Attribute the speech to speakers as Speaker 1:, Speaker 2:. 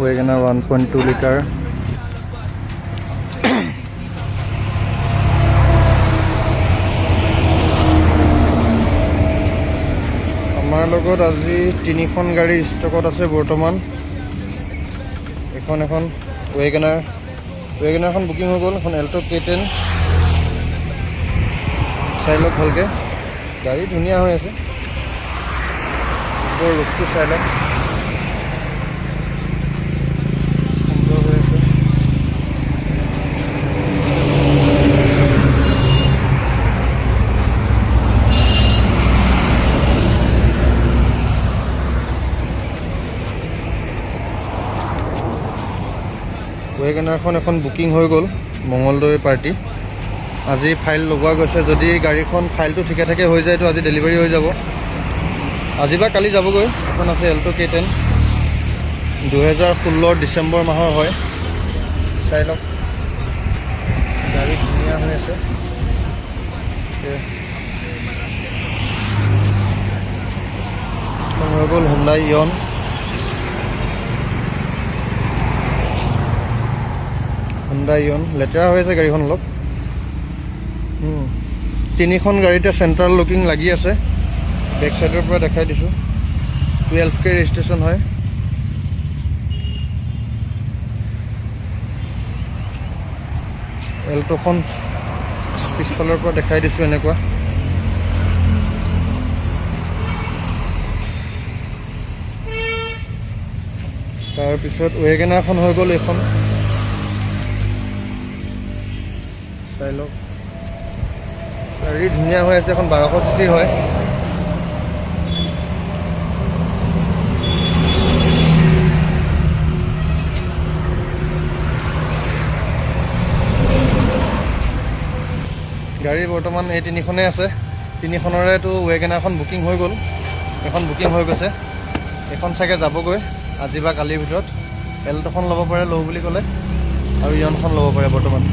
Speaker 1: WagonR 1.2 litre. আমাৰ লগত আজি 3খন গাড়ী ষ্টকত আছে বৰ্তমান। এখন WagonRখন বুকিং হৈ গ'ল। এখন এল্টো K10 চাই লওক ভালকৈ, গাড়ী ধুনীয়া হৈ আছে। বৰ ৰূপটো চাই লওক, সুন্দৰ হৈ আছে। WagonRখন এখন বুকিং হৈ গ'ল, মঙলদৈ পাৰ্টি। আজি ফাইল লগোৱা গৈছে। যদি গাড়ীখন ফাইলটো ঠিকে ঠাকে হৈ যায়তো আজি ডেলিভাৰী হৈ যাব। আজি বা কালি যাবগৈ। এখন আছে এল্টো K10, 2016 ডিচেম্বৰ মাহৰ হয়। চাই লওক, গাড়ী ধুনীয়া হৈ আছে। হৈ গ'ল Hyundai Ion। লেতেৰা হৈ আছে গাড়ীখন অলপ। 3খন গাড়ীতে চেণ্ট্ৰেল লুকিং লাগি আছে। বেক চাইডৰ পৰা দেখাই দিছোঁ। 12K ৰেজিষ্ট্ৰেশ্যন হয়। এল্টোখন পিছফালৰ পৰা দেখাই দিছোঁ এনেকুৱা। তাৰপিছত WagonRখন হৈ গ'ল এইখন। চাই লওক, গাড়ী ধুনীয়া হৈ আছে। এখন 1200 cc হয়। গাড়ী বৰ্তমান এই 3খনেই আছে। 3খনৰেতো WagonRখন বুকিং হৈ গ'ল। এখন বুকিং হৈ গৈছে, এখন চাগে যাবগৈ আজি বা কালিৰ ভিতৰত। এল্টোখন ল'ব পাৰে, লওঁ বুলি ক'লে, আৰু ইয়নখন ল'ব পাৰে বৰ্তমান।